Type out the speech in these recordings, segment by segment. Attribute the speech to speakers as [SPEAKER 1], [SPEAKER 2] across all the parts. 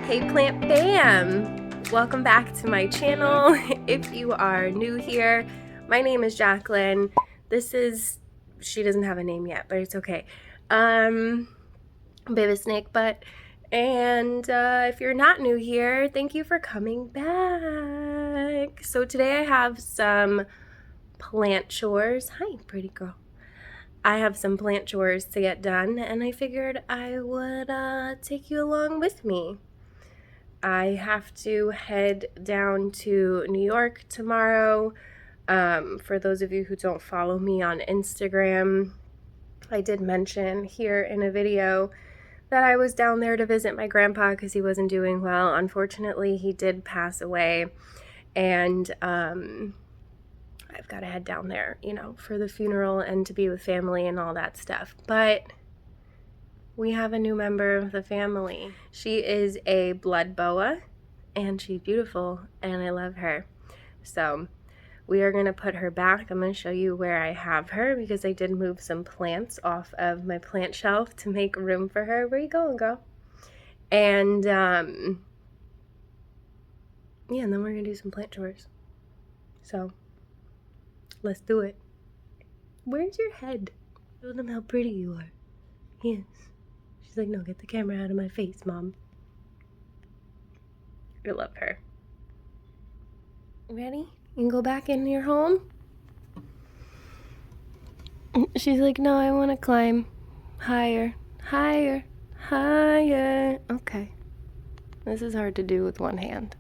[SPEAKER 1] Hey plant fam! Welcome back to my channel. If you are new here, my name is Jacqueline. She doesn't have a name yet, but it's okay. Baby snake butt. And if you're not new here, thank you for coming back. So today I have some plant chores. Hi, pretty girl. I have some plant chores to get done, and I figured I would take you along with me. I have to head down to New York tomorrow. For those of you who don't follow me on Instagram, I did mention here in a video that I was down there to visit my grandpa because he wasn't doing well. Unfortunately, he did pass away, and I've got to head down there, you know, for the funeral and to be with family and all that stuff. But we have a new member of the family. She is a blood boa, and she's beautiful, and I love her. So we are going to put her back. I'm going to show you where I have her because I did move some plants off of my plant shelf to make room for her. Where you going, girl? And yeah, and then we're going to do some plant chores. So let's do it. Where's your head? Show them how pretty you are. Yes. She's like, no, get the camera out of my face, Mom. I love her. Ready? You can go back in your home? She's like, no, I want to climb higher, higher, higher. Okay. This is hard to do with one hand.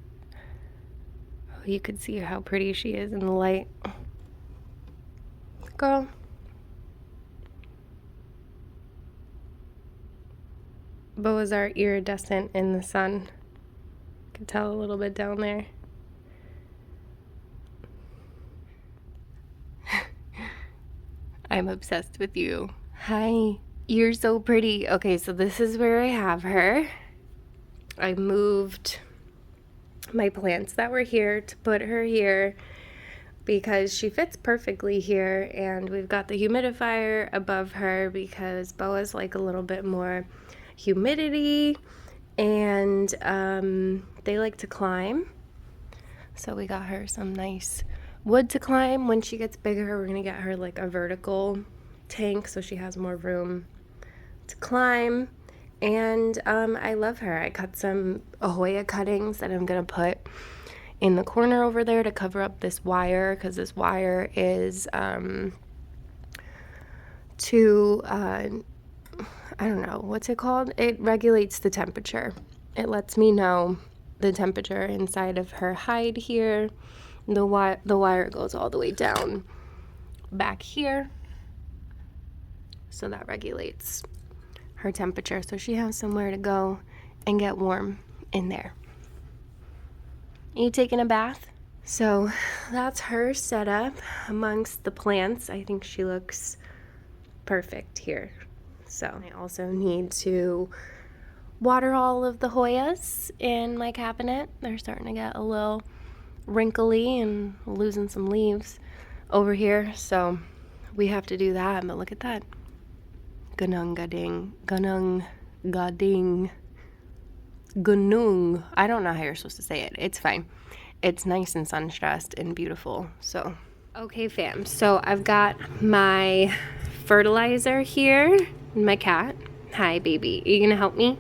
[SPEAKER 1] Oh, you could see how pretty she is in the light. Girl. Boas are iridescent in the sun. You can tell a little bit down there. I'm obsessed with you. Hi. You're so pretty. Okay, so this is where I have her. I moved my plants that were here to put her here because she fits perfectly here, and we've got the humidifier above her because boas like a little bit more humidity, and they like to climb. So we got her some nice wood to climb. When she gets bigger, we're gonna get her like a vertical tank so she has more room to climb. And I love her. I cut some Hoya cuttings that I'm gonna put in the corner over there to cover up this wire, because this wire is I don't know, what's it called? It regulates the temperature. It lets me know the temperature inside of her hide here. The wire goes all the way down back here. So that regulates her temperature. So she has somewhere to go and get warm in there. Are you taking a bath? So that's her setup amongst the plants. I think she looks perfect here. So I also need to water all of the Hoyas in my cabinet. They're starting to get a little wrinkly and losing some leaves over here. So we have to do that. But look at that. Gunung gading. Gunung gading. Gunung. I don't know how you're supposed to say it. It's fine. It's nice and sun-stressed and beautiful. So, okay fam. So I've got my fertilizer here. My cat. Hi, baby. Are you gonna help me?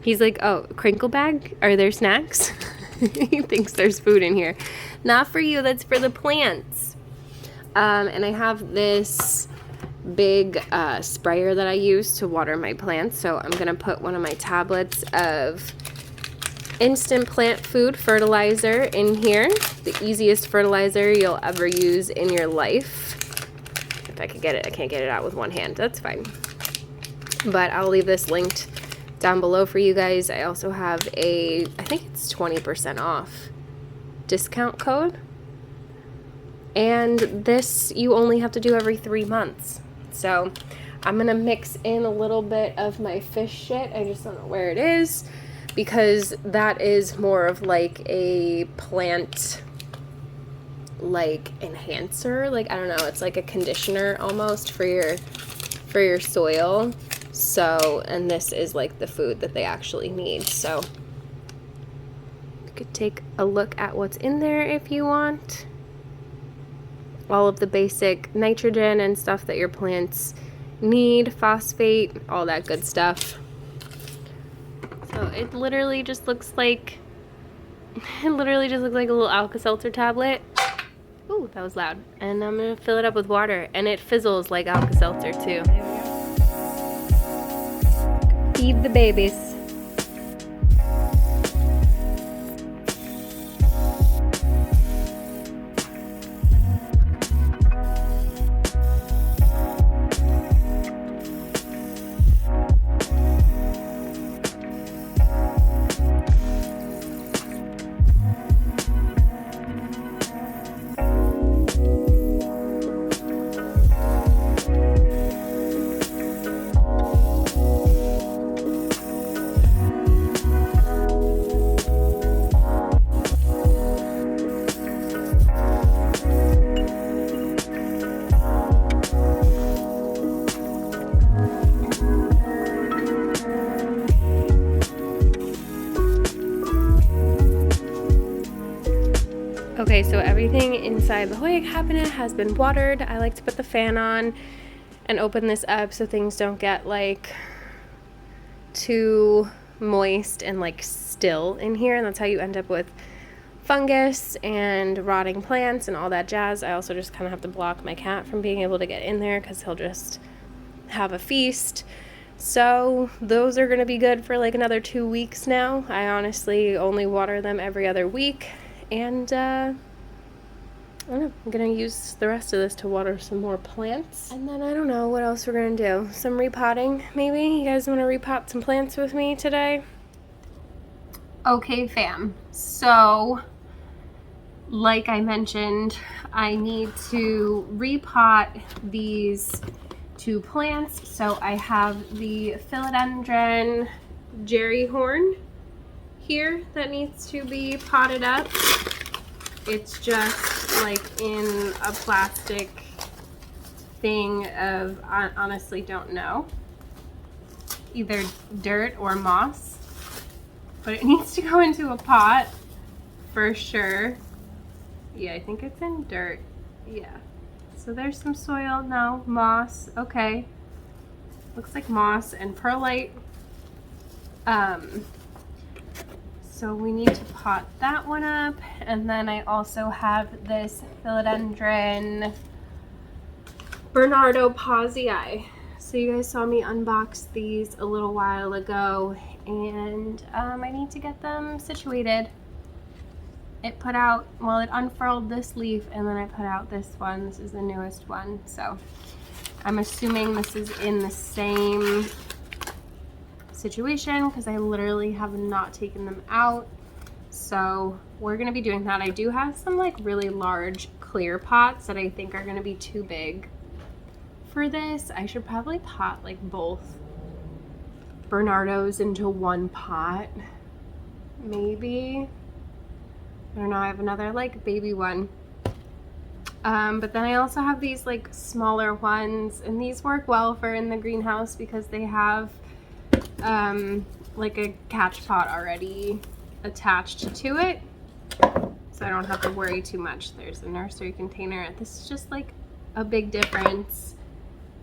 [SPEAKER 1] He's like, oh, crinkle bag? Are there snacks? He thinks there's food in here. Not for you. That's for the plants. And I have this big sprayer that I use to water my plants. So I'm gonna put one of my tablets of instant plant food fertilizer in here. The easiest fertilizer you'll ever use in your life. If I could get it. I can't get it out with one hand. That's fine. But I'll leave this linked down below for you guys. I also have I think it's 20% off discount code. And this you only have to do every 3 months. So I'm going to mix in a little bit of my fish shit. I just don't know where it is because that is more of like a plant like enhancer. Like, I don't know, it's like a conditioner almost for your soil. So, and this is like the food that they actually need. So could take a look at what's in there if you want. All of the basic nitrogen and stuff that your plants need, phosphate, all that good stuff. So it literally just looks like a little Alka-Seltzer tablet. Ooh, that was loud. And I'm gonna fill it up with water, and it fizzles like Alka-Seltzer too. Feed the babies. Okay, so everything inside the Hoya cabinet has been watered. I like to put the fan on and open this up so things don't get like too moist and like still in here, and that's how you end up with fungus and rotting plants and all that jazz. I also just kind of have to block my cat from being able to get in there because he'll just have a feast. So those are going to be good for like another 2 weeks now. I honestly only water them every other week. And I don't know, I'm gonna use the rest of this to water some more plants. And then I don't know what else we're gonna do. Some repotting, maybe? You guys wanna repot some plants with me today? Okay, fam. So, like I mentioned, I need to repot these 2 plants. So I have the Philodendron Jerry Horn here that needs to be potted up. It's just like in a plastic thing of, I honestly don't know, either dirt or moss, but it needs to go into a pot for sure. Yeah, I think it's in dirt. Yeah, so there's some soil. No, moss. Okay, looks like moss and perlite. So we need to pot that one up. And then I also have this Philodendron Bernardo Pausii. So you guys saw me unbox these a little while ago, and I need to get them situated. It put out, well, it unfurled this leaf, and then I put out this one. This is the newest one. So I'm assuming this is in the same situation because I literally have not taken them out. So we're gonna be doing that. I do have some like really large clear pots that I think are gonna be too big for this. I should probably pot like both Bernardos into one pot, maybe. I don't know, I have another like baby one. But then I also have these like smaller ones, and these work well for in the greenhouse because they have like a catch pot already attached to it, so I don't have to worry too much. There's a nursery container. This is just like a big difference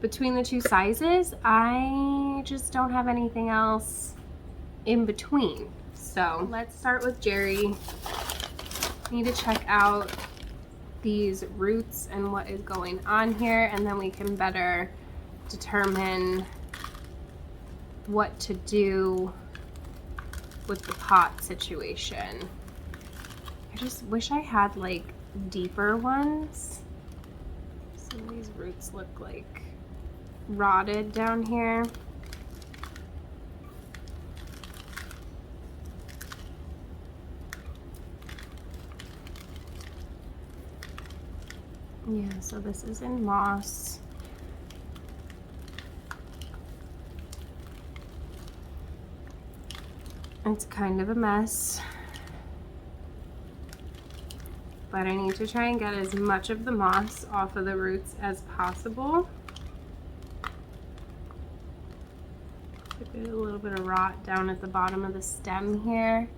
[SPEAKER 1] between the 2 sizes. I just don't have anything else in between. So let's start with Jerry. Need to check out these roots and what is going on here, and then we can better determine what to do with the pot situation. I just wish I had like deeper ones. Some of these roots look like rotted down here. Yeah, so this is in moss. It's kind of a mess, but I need to try and get as much of the moss off of the roots as possible. There's a little bit of rot down at the bottom of the stem here.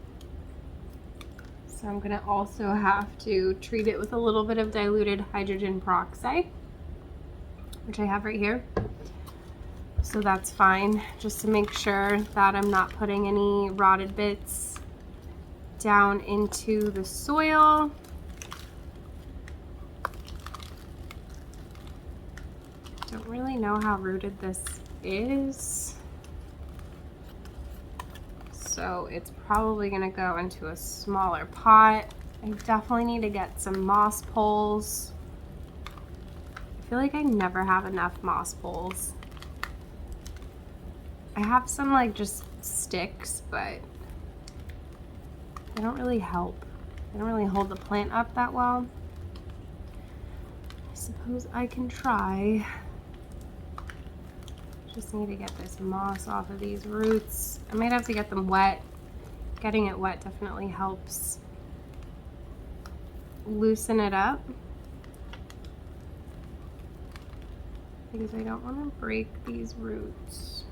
[SPEAKER 1] So I'm gonna also have to treat it with a little bit of diluted hydrogen peroxide, which I have right here. So that's fine, just to make sure that I'm not putting any rotted bits down into the soil. Don't really know how rooted this is, so it's probably gonna go into a smaller pot. I definitely need to get some moss poles. I feel like I never have enough moss poles. I have some like just sticks, but they don't really help. They don't really hold the plant up that well. I suppose I can try. Just need to get this moss off of these roots. I might have to get them wet. Getting it wet definitely helps loosen it up, because I don't want to break these roots.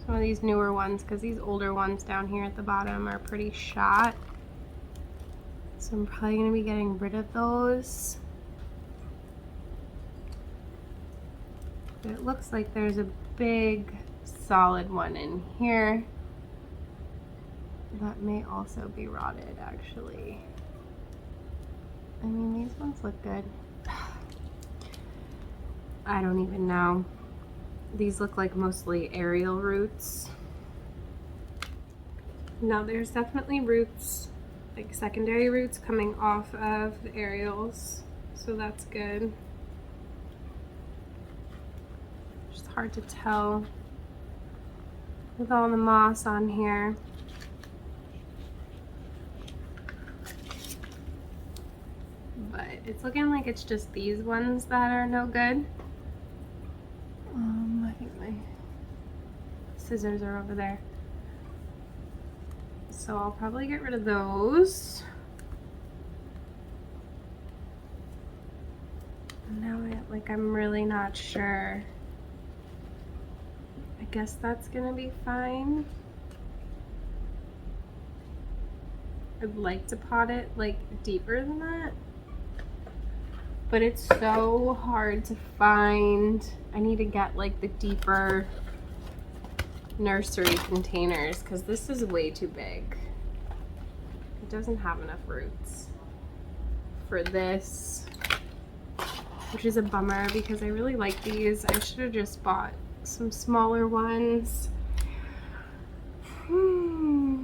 [SPEAKER 1] Some of these newer ones, because these older ones down here at the bottom are pretty shot. So I'm probably going to be getting rid of those. But it looks like there's a big solid one in here that may also be rotted, actually. I mean, these ones look good. I don't even know. These look like mostly aerial roots. Now there's definitely roots, like secondary roots coming off of the aerials, so that's good. Just hard to tell with all the moss on here. But it's looking like it's just these ones that are no good. I think my scissors are over there. So I'll probably get rid of those. Now I'm really not sure. I guess that's gonna be fine. I'd like to pot it like deeper than that, but it's so hard to find. I need to get like the deeper nursery containers, because this is way too big. It doesn't have enough roots for this, which is a bummer because I really like these. I should have just bought some smaller ones.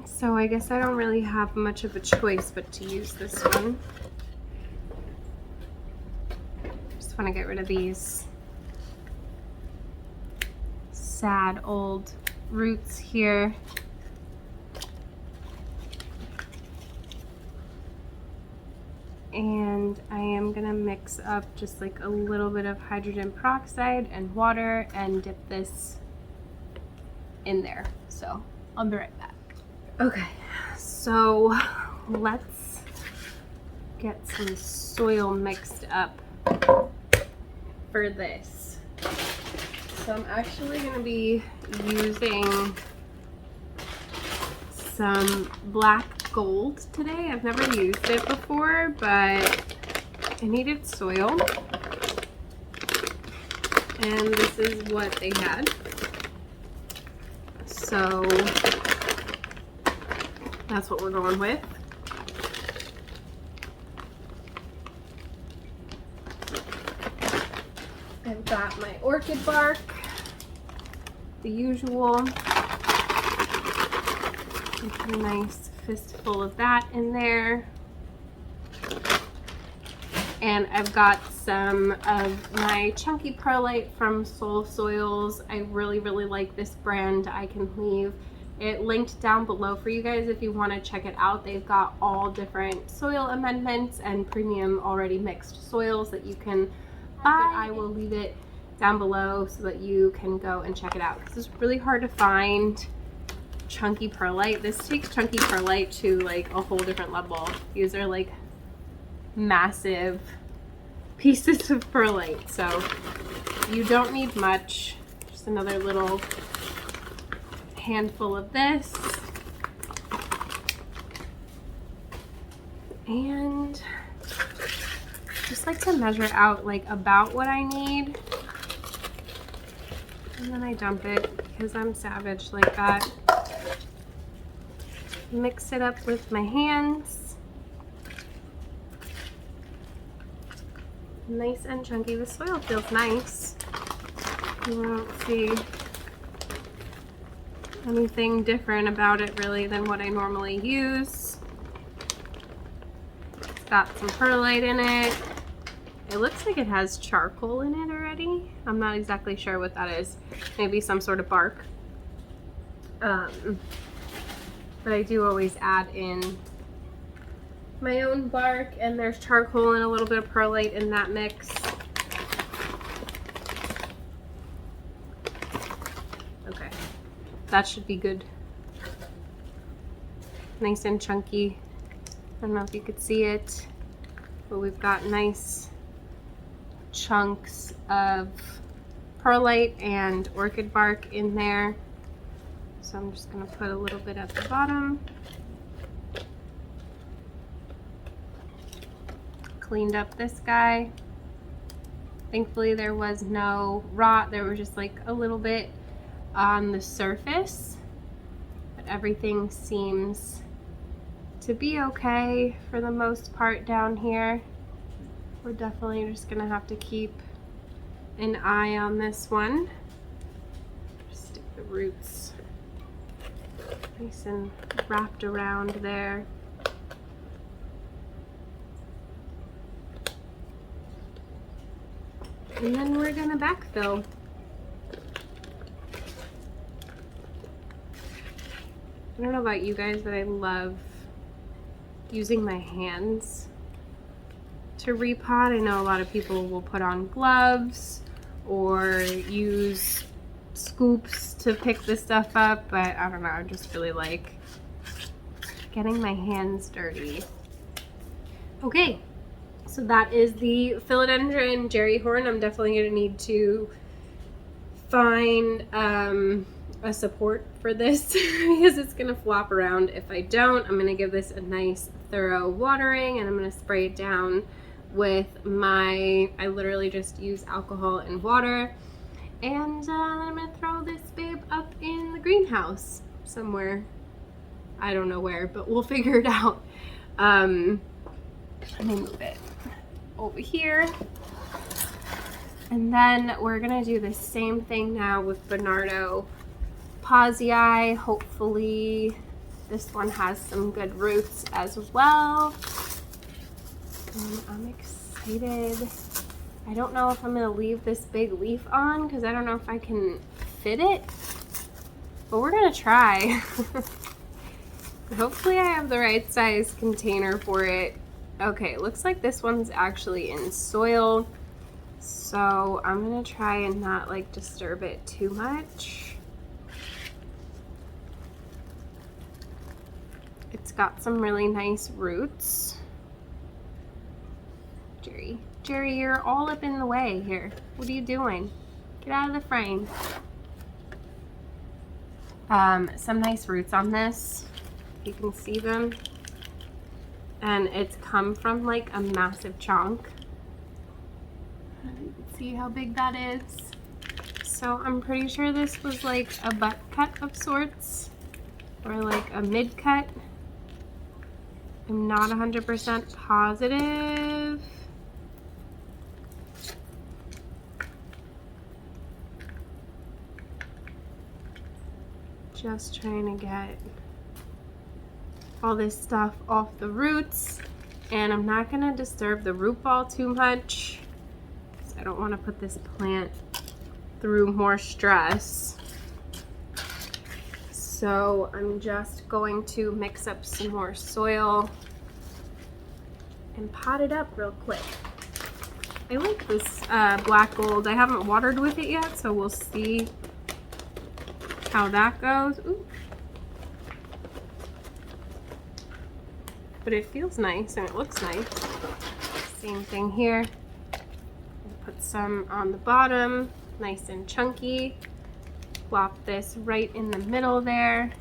[SPEAKER 1] So I guess I don't really have much of a choice but to use this one. Just want to get rid of these sad old roots here. And I am gonna mix up just like a little bit of hydrogen peroxide and water and dip this in there. So I'll be right back. Okay, so let's get some soil mixed up for this. So I'm actually gonna be using some black gold today. I've never used it before, but I needed soil, and this is what they had. So that's what we're going with. I've got my orchid bark, the usual. A nice fistful of that in there. And I've got some of my chunky perlite from Soul Soils. I really like this brand. I can leave it linked down below for you guys if you want to check it out. They've got all different soil amendments and premium already mixed soils that you can buy. I will leave it down below so that you can go and check it out, because it's really hard to find chunky perlite. This takes chunky perlite to like a whole different level. These are like massive pieces of perlite, so you don't need much. Just another little handful of this, And just like to measure out like about what I need. And then I dump it because I'm savage like that. Mix it up with my hands. Nice and chunky. The soil feels nice. You won't see anything different about it really than what I normally use. It's got some perlite in it. It looks like it has charcoal in it already. I'm not exactly sure what that is. Maybe some sort of bark. But I do always add in my own bark, and there's charcoal and a little bit of perlite in that mix. Okay, that should be good. Nice and chunky. I don't know if you could see it, but we've got nice chunks of perlite and orchid bark in there. So I'm just going to put a little bit at the bottom. Cleaned up this guy. Thankfully there was no rot. There was just like a little bit on the surface, but everything seems to be okay for the most part down here. We're definitely just gonna have to keep an eye on this one. Just stick the roots nice and wrapped around there. And then we're gonna backfill. I don't know about you guys, but I love using my hands to repot. I know a lot of people will put on gloves or use scoops to pick this stuff up, but I don't know, I just really like getting my hands dirty. Okay, so that is the Philodendron Jerry Horn. I'm definitely going to need to find a support for this because it's going to flop around if I don't. I'm going to give this a nice thorough watering, and I'm going to spray it down with I literally just use alcohol and water, and I'm going to throw this babe up in the greenhouse somewhere. I don't know where, but we'll figure it out. Let me move it over here. And then we're gonna do the same thing now with Bernardo Pazii. Hopefully this one has some good roots as well. And I'm excited. I don't know if I'm gonna leave this big leaf on because I don't know if I can fit it, but we're gonna try. Hopefully I have the right size container for it. Okay, looks like this one's actually in soil, so I'm gonna try and not like disturb it too much. It's got some really nice roots. Jerry, you're all up in the way here. What are you doing? Get out of the frame. Some nice roots on this. You can see them. And it's come from like a massive chunk. You can see how big that is. So I'm pretty sure this was like a butt cut of sorts, or like a mid cut. I'm not 100% positive. Just trying to get all this stuff off the roots, and I'm not going to disturb the root ball too much because I don't want to put this plant through more stress. So I'm just going to mix up some more soil and pot it up real quick. I like this black gold. I haven't watered with it yet, so we'll see how that goes. Ooh. But it feels nice and it looks nice. Same thing here. Put some on the bottom, nice and chunky. Plop this right in the middle there.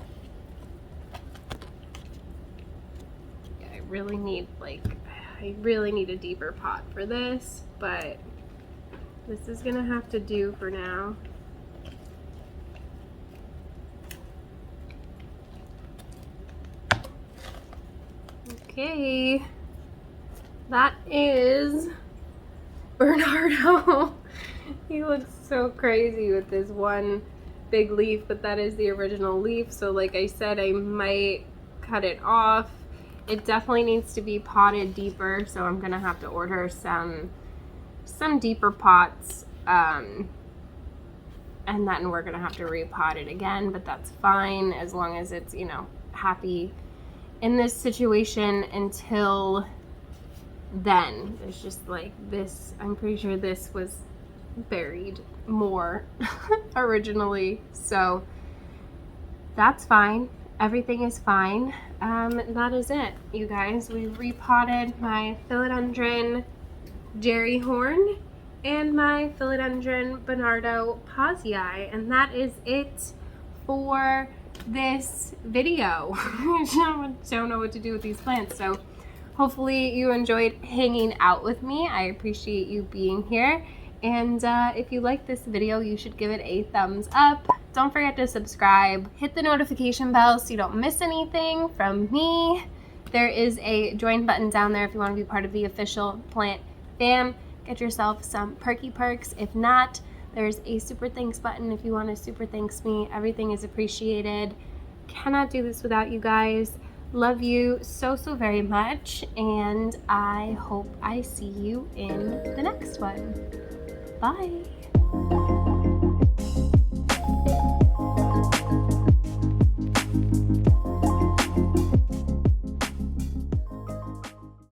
[SPEAKER 1] Yeah, I really need I really need a deeper pot for this, but this is gonna have to do for now. Okay, that is Bernardo. He looks so crazy with this one big leaf, but that is the original leaf. So like I said, I might cut it off. It definitely needs to be potted deeper, so I'm gonna have to order some deeper pots, and then we're gonna have to repot it again, but that's fine as long as it's, you know, happy in this situation until then. There's just like this, I'm pretty sure this was buried more originally, so that's fine. Everything is fine. That is it, you guys. We repotted my Philodendron Jerry Horn and my Philodendron Bernardo Pazii, and that is it for this video. I don't know what to do with these plants, so hopefully you enjoyed hanging out with me. I appreciate you being here, and if you like this video, you should give it a thumbs up. Don't forget to subscribe, hit the notification bell so you don't miss anything from me. There is a join button down there if you want to be part of the official plant fam. Get yourself some perky perks. If not, there's a super thanks button if you want to super thanks me. Everything is appreciated. Cannot do this without you guys. Love you so very much, and I hope I see you in the next one. Bye.